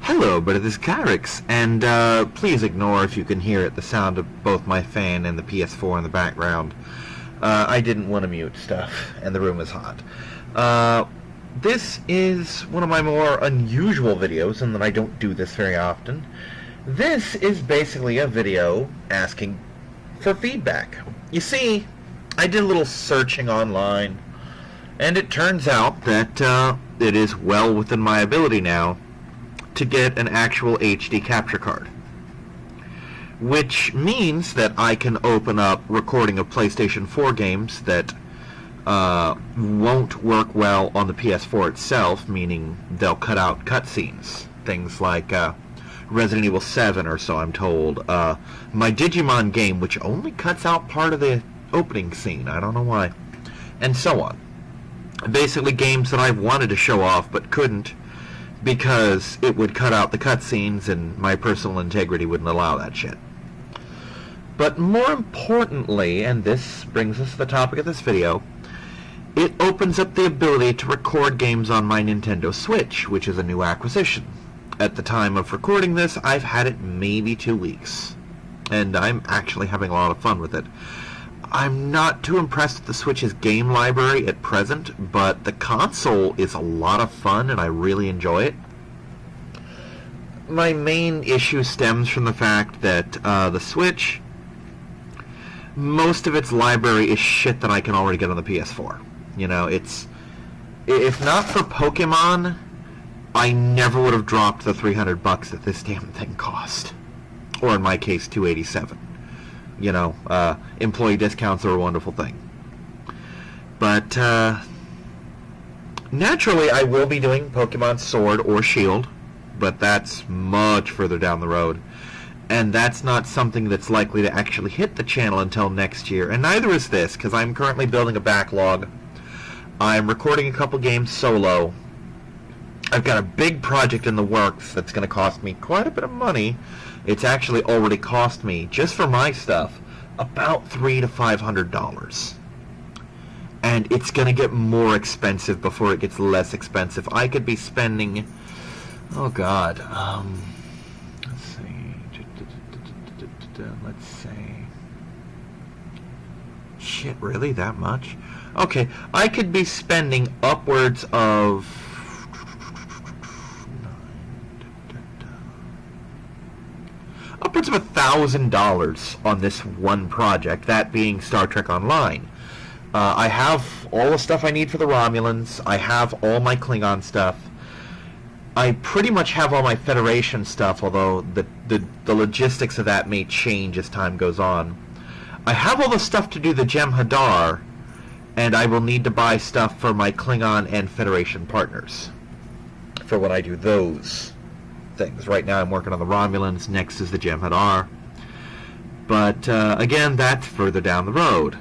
Hello, but this is Kyrix, and please ignore if you can hear it, the sound of both my fan and the PS4 in the background. I didn't want to mute stuff, and the room is hot. This is one of my more unusual videos, in that I don't do this very often. This is basically a video asking for feedback. You see, I did a little searching online, and it turns out that it is well within my ability now to get an actual HD capture card, which means that I can open up recording of PlayStation 4 games that won't work well on the PS4 itself, meaning they'll cut out cutscenes, things like Resident Evil 7 or so, I'm told. My Digimon game, which only cuts out part of the opening scene, I don't know why, and so on. Basically games that I've wanted to show off but couldn't, because it would cut out the cutscenes and my personal integrity wouldn't allow that shit. But more importantly, and this brings us to the topic of this video, it opens up the ability to record games on my Nintendo Switch, which is a new acquisition. At the time of recording this, I've had it maybe 2 weeks, and I'm actually having a lot of fun with it. I'm not too impressed with the Switch's game library at present, but the console is a lot of fun and I really enjoy it. My main issue stems from the fact that the Switch, most of its library is shit that I can already get on the PS4. You know, it's... if not for Pokemon, I never would have dropped the $300 that this damn thing cost. Or in my case, $287. You know, employee discounts are a wonderful thing. But, naturally I will be doing Pokemon Sword or Shield, but that's much further down the road. And that's not something that's likely to actually hit the channel until next year, and neither is this, because I'm currently building a backlog. I'm recording a couple games solo. I've got a big project in the works that's going to cost me quite a bit of money. It's actually already cost me, just for my stuff, about $300 to $500. And it's going to get more expensive before it gets less expensive. I could be spending... oh god. Let's see. Let's say... shit, really? That much? Okay, I could be spending upwards of... upwards of $1,000 on this one project, that being Star Trek Online. I have all the stuff I need for the Romulans. I have all my Klingon stuff. I pretty much have all my Federation stuff, although the logistics of that may change as time goes on. I have all the stuff to do the Jem'Hadar, and I will need to buy stuff for my Klingon and Federation partners for when I do those things. Right now I'm working on the Romulans, next is the Jem'Hadar. But again, that's further down the road.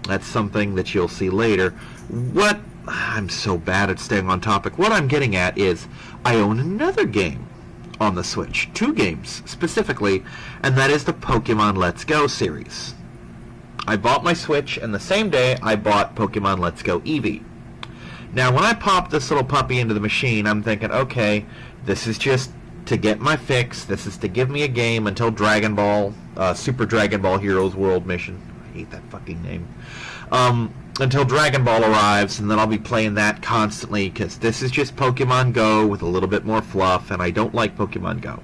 That's something that you'll see later. What... I'm so bad at staying on topic. What I'm getting at is I own another game on the Switch. 2 games, specifically, and that is the Pokemon Let's Go series. I bought my Switch, and the same day I bought Pokemon Let's Go Eevee. Now, when I popped this little puppy into the machine, I'm thinking, okay, this is just to get my fix. This is to give me a game until Dragon Ball, Super Dragon Ball Heroes World Mission. I hate that fucking name. Until Dragon Ball arrives, and then I'll be playing that constantly, because this is just Pokemon Go with a little bit more fluff, and I don't like Pokemon Go.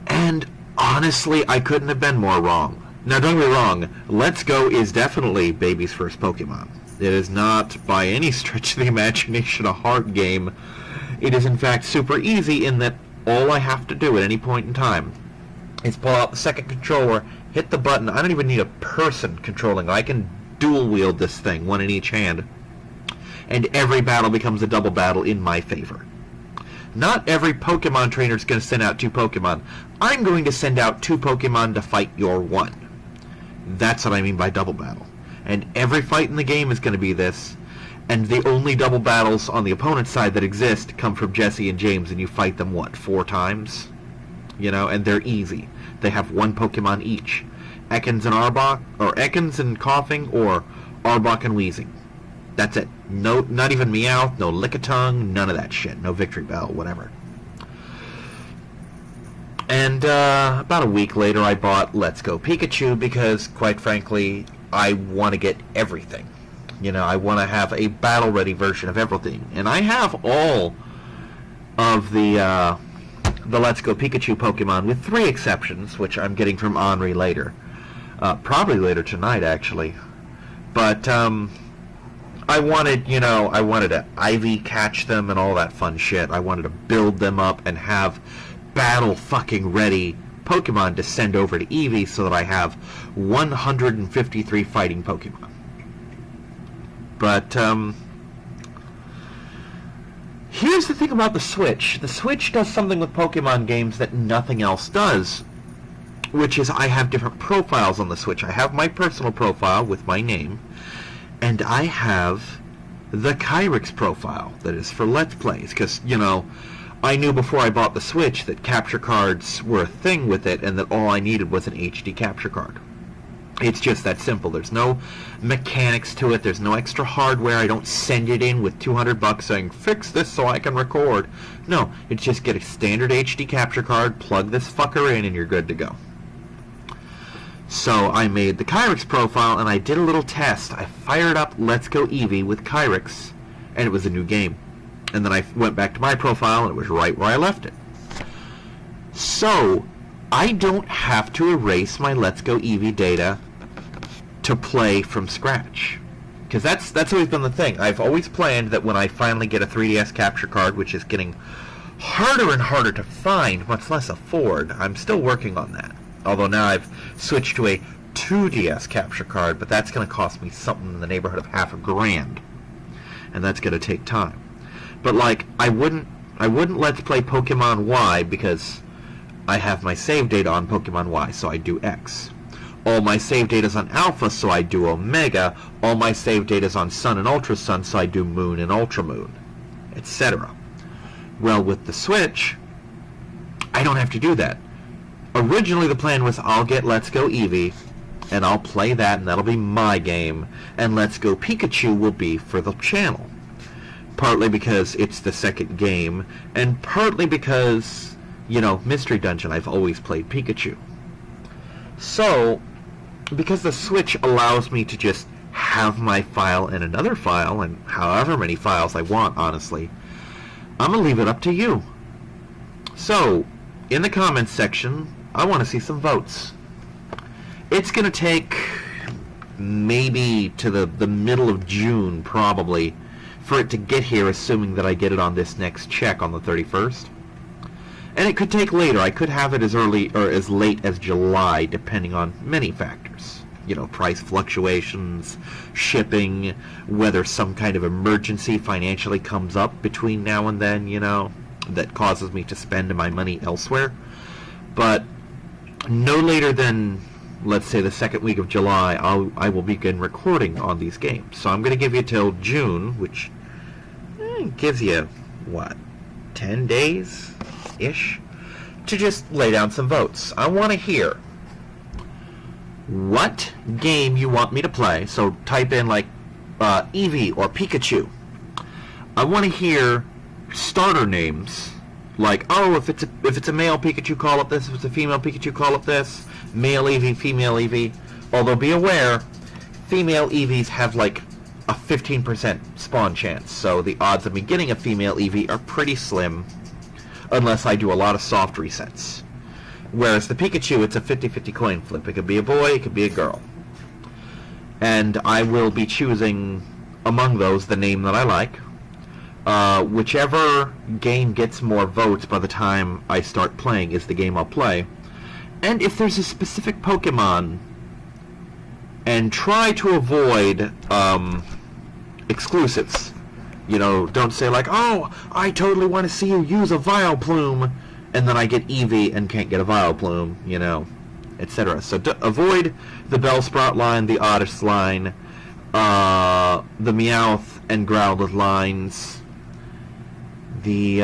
And honestly, I couldn't have been more wrong. Now, don't get me wrong, Let's Go is definitely baby's first Pokemon. It is not, by any stretch of the imagination, a hard game. It is, in fact, super easy in that all I have to do at any point in time is pull out the second controller, hit the button. I don't even need a person controlling. I can dual-wield this thing, one in each hand, and every battle becomes a double battle in my favor. Not every Pokemon trainer is going to send out 2 Pokemon. I'm going to send out 2 Pokemon to fight your one. That's what I mean by double battle. And every fight in the game is going to be this, and the only double battles on the opponent's side that exist come from Jesse and James, and you fight them, what, 4 times? You know, and they're easy. They have 1 Pokemon each. Ekans and Arbok, or Ekans and Coughing, or Arbok and Wheezing. That's it. No, not even Meowth, no Lickitung, none of that shit. No Victory Bell, whatever. And about a week later, I bought Let's Go Pikachu because, quite frankly, I want to get everything. You know, I want to have a battle-ready version of everything. And I have all of the Let's Go Pikachu Pokemon, with 3 exceptions, which I'm getting from Henri later. Probably later tonight, actually. But, I wanted to Eevee catch them and all that fun shit. I wanted to build them up and have battle fucking ready Pokemon to send over to Eevee so that I have 153 fighting Pokemon. But, here's the thing about the Switch. The Switch does something with Pokemon games that nothing else does, which is I have different profiles on the Switch. I have my personal profile with my name, and I have the Kyrix profile that is for Let's Plays, because, you know, I knew before I bought the Switch that capture cards were a thing with it, and that all I needed was an HD capture card. It's just that simple. There's no mechanics to it. There's no extra hardware. I don't send it in with $200 saying, fix this so I can record. No, it's just get a standard HD capture card, plug this fucker in, and you're good to go. So I made the Kyrix profile, and I did a little test. I fired up Let's Go Eevee with Kyrix, and it was a new game. And then I went back to my profile, and it was right where I left it. So, I don't have to erase my Let's Go Eevee data to play from scratch. Because that's always been the thing. I've always planned that when I finally get a 3DS capture card, which is getting harder and harder to find, much less afford, I'm still working on that. Although now I've switched to a 2DS capture card, but that's going to cost me something in the neighborhood of $50,000. And that's going to take time. But, like, I wouldn't Let's Play Pokemon Y because I have my save data on Pokemon Y, so I do X. All my save data's on Alpha, so I do Omega. All my save data's on Sun and Ultra Sun, so I do Moon and Ultra Moon, etc. Well, with the Switch, I don't have to do that. Originally, the plan was I'll get Let's Go Eevee, and I'll play that, and that'll be my game, and Let's Go Pikachu will be for the channel. Partly because it's the second game, and partly because, you know, Mystery Dungeon, I've always played Pikachu. So, because the Switch allows me to just have my file in another file, and however many files I want, honestly, I'm going to leave it up to you. So, in the comments section, I want to see some votes. It's going to take maybe to the middle of June, probably, for it to get here, assuming that I get it on this next check on the 31st. And it could take later. I could have it as early or as late as July, depending on many factors. You know, price fluctuations, shipping, whether some kind of emergency financially comes up between now and then, you know, that causes me to spend my money elsewhere. But no later than, let's say, the second week of July, I will begin recording on these games. So I'm going to give you till June, which gives you, what, 10 days-ish, to just lay down some votes. I want to hear what game you want me to play. So type in, like, Eevee or Pikachu. I want to hear starter names. Like, oh, if it's a male Pikachu, call it this. If it's a female Pikachu, call it this. Male Eevee, female Eevee. Although, be aware, female Eevees have, like, a 15% spawn chance. So the odds of me getting a female Eevee are pretty slim, unless I do a lot of soft resets. Whereas the Pikachu, it's a 50-50 coin flip. It could be a boy, it could be a girl. And I will be choosing, among those, the name that I like. Whichever game gets more votes by the time I start playing is the game I'll play. And if there's a specific Pokemon, and try to avoid exclusives. You know, don't say like, oh, I totally want to see you use a Vileplume, and then I get Eevee and can't get a Vileplume, you know, etc. So avoid the Bellsprout line, the Oddish line, the Meowth and Growlithe lines, the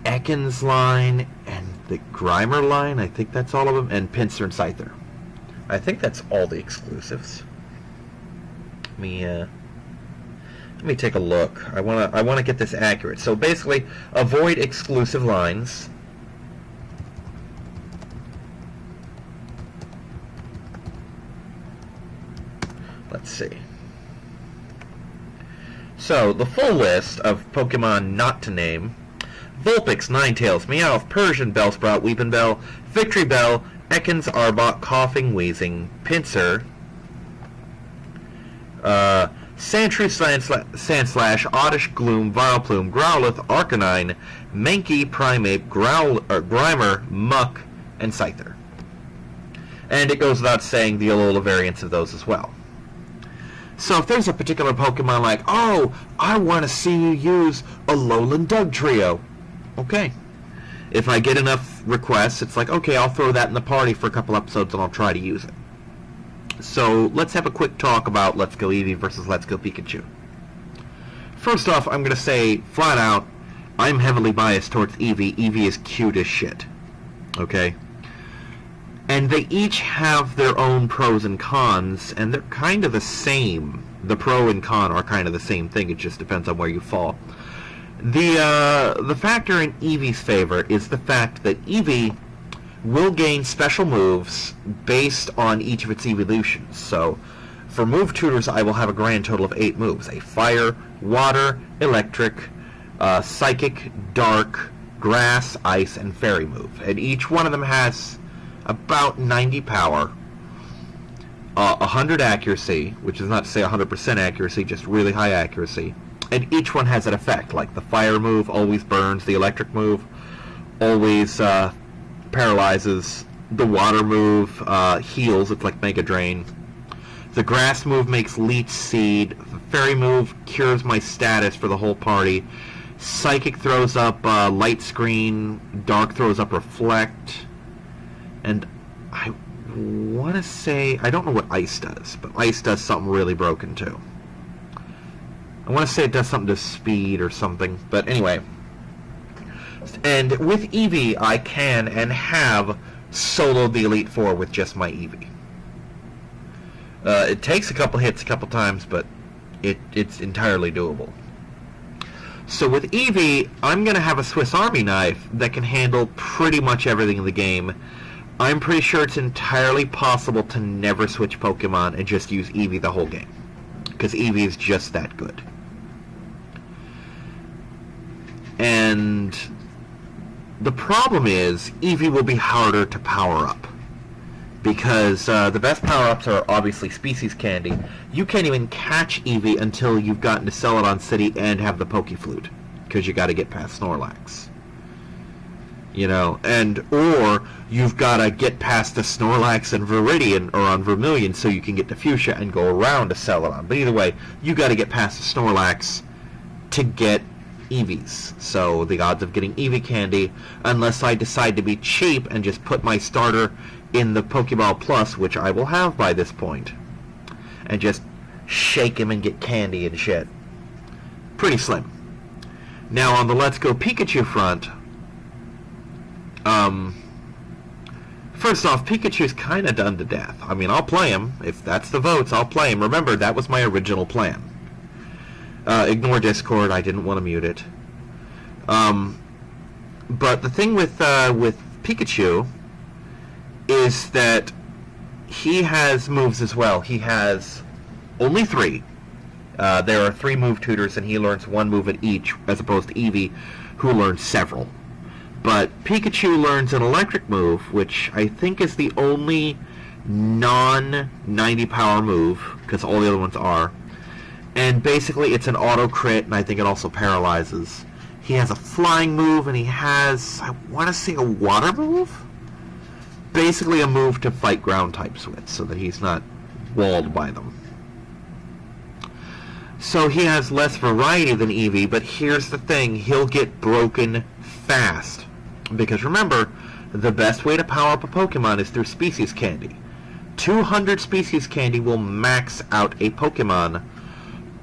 Ekans line, and the Grimer line. I think that's all of them, and Pinsir and Scyther. I think that's all the exclusives. Let me take a look. I wanna get this accurate. So basically, avoid exclusive lines. let's see. So, the full list of Pokemon not to name: Vulpix, Ninetales, Meowth, Persian, Bellsprout, Weepinbell, Victory Bell, Ekans, Arbok, Coughing, Wheezing, Pinsir, Sandshrew, Sandslash, Oddish, Gloom, Vileplume, Growlithe, Arcanine, Mankey, Primeape, Grimer, Muck, and Scyther. And it goes without saying the Alola variants of those as well. So if there's a particular Pokemon like, oh, I want to see you use Alolan Dugtrio, okay. If I get enough requests, it's like, okay, I'll throw that in the party for a couple episodes and I'll try to use it. So let's have a quick talk about Let's Go Eevee versus Let's Go Pikachu. First off, I'm going to say flat out, I'm heavily biased towards Eevee. Eevee is cute as shit. Okay? And they each have their own pros and cons, and they're kind of the same. The pro and con are kind of the same thing, it just depends on where you fall. The factor in Eevee's favor is the fact that Eevee will gain special moves based on each of its evolutions. So, for move tutors, I will have a grand total of 8 moves. A Fire, Water, Electric, Psychic, Dark, Grass, Ice, and Fairy move. And each one of them has about 90 power, 100 accuracy, which is not to say 100% accuracy, just really high accuracy. And each one has an effect, like the Fire move always burns, the Electric move always paralyzes, the Water move heals, it's like Mega Drain. The Grass move makes Leech Seed. The Fairy move cures my status for the whole party. Psychic throws up Light Screen. Dark throws up Reflect. And I want to say, I don't know what Ice does, but Ice does something really broken too. I want to say it does something to Speed or something, but anyway. And with Eevee, I can and have soloed the Elite Four with just my Eevee. It takes a couple hits a couple times, but it's entirely doable. So with Eevee, I'm going to have a Swiss Army knife that can handle pretty much everything in the game. I'm pretty sure it's entirely possible to never switch Pokemon and just use Eevee the whole game, because Eevee is just that good. And the problem is, Eevee will be harder to power up, because the best power-ups are obviously Species Candy. You can't even catch Eevee until you've gotten to Celadon City and have the Pokeflute, because you got to get past Snorlax. You know, or you've got to get past the Snorlax and Viridian, or on Vermilion, so you can get to Fuchsia and go around to Celadon. But either way, you got to get past the Snorlax to get Eevees. So the odds of getting Eevee Candy, unless I decide to be cheap and just put my starter in the Pokeball Plus, which I will have by this point, and just shake him and get candy and shit, pretty slim. Now on the Let's Go Pikachu front, first off, Pikachu's kind of done to death. I mean, I'll play him. If that's the votes, I'll play him. Remember, that was my original plan. Ignore Discord, I didn't want to mute it. But the thing with Pikachu is that he has moves as well. He has only 3. There are 3 move tutors, and he learns 1 move at each, as opposed to Eevee, who learns several. But Pikachu learns an electric move, which I think is the only non-90 power move, because all the other ones are. And basically it's an auto crit, and I think it also paralyzes. He has a flying move, and he has, I want to say, a water move? Basically a move to fight ground types with, so that he's not walled by them. So he has less variety than Eevee, but here's the thing, he'll get broken fast. Because remember, the best way to power up a Pokemon is through Species Candy. 200 Species Candy will max out a Pokemon.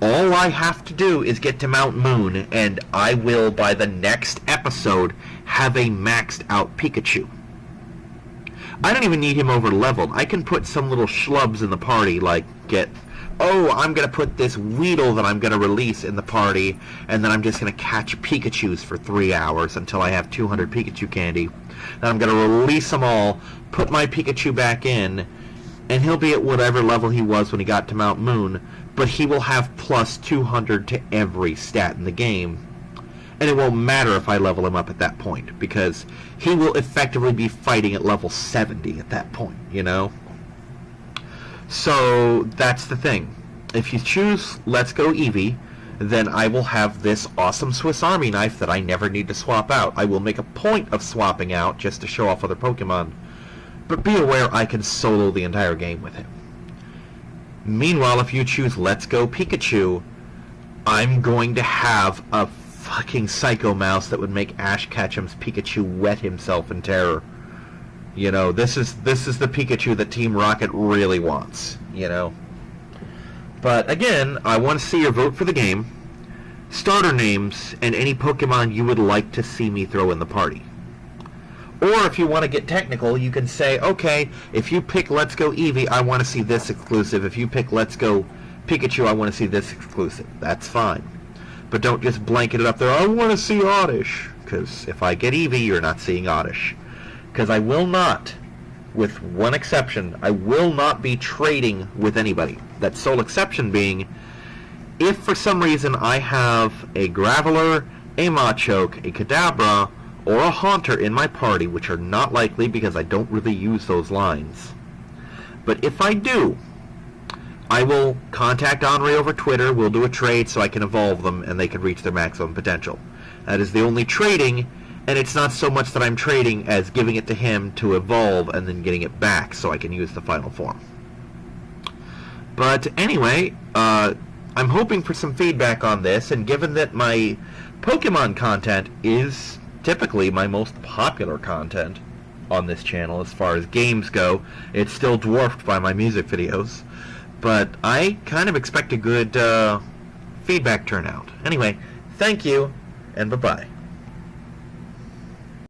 All I have to do is get to Mount Moon, and I will, by the next episode, have a maxed out Pikachu. I don't even need him over leveled. I can put some little schlubs in the party, like I'm going to put this Weedle that I'm going to release in the party, and then I'm just going to catch Pikachus for 3 hours until I have 200 Pikachu candy. Then I'm going to release them all, put my Pikachu back in, and he'll be at whatever level he was when he got to Mount Moon, but he will have plus 200 to every stat in the game, and it won't matter if I level him up at that point, because he will effectively be fighting at level 70 at that point, you know? So, that's the thing. If you choose Let's Go Eevee, then I will have this awesome Swiss Army knife that I never need to swap out. I will make a point of swapping out just to show off other Pokemon, but be aware I can solo the entire game with him. Meanwhile, if you choose Let's Go Pikachu, I'm going to have a fucking Psycho Mouse that would make Ash Ketchum's Pikachu wet himself in terror. You know, this is the Pikachu that Team Rocket really wants, you know. But again, I want to see your vote for the game, starter names, and any Pokemon you would like to see me throw in the party. Or if you want to get technical, you can say, okay, if you pick Let's Go Eevee, I want to see this exclusive. If you pick Let's Go Pikachu, I want to see this exclusive. That's fine. But don't just blanket it up there, I want to see Oddish. Because if I get Eevee, you're not seeing Oddish. Because I will not, with one exception, I will not be trading with anybody. That sole exception being, if for some reason I have a Graveler, a Machoke, a Kadabra, or a Haunter in my party, which are not likely because I don't really use those lines. But if I do, I will contact Henri over Twitter, we'll do a trade so I can evolve them and they can reach their maximum potential. That is the only trading, and it's not so much that I'm trading as giving it to him to evolve and then getting it back so I can use the final form. But anyway, I'm hoping for some feedback on this, and given that my Pokemon content is typically my most popular content on this channel as far as games go, it's still dwarfed by my music videos, but I kind of expect a good feedback turnout. Anyway, thank you, and bye-bye.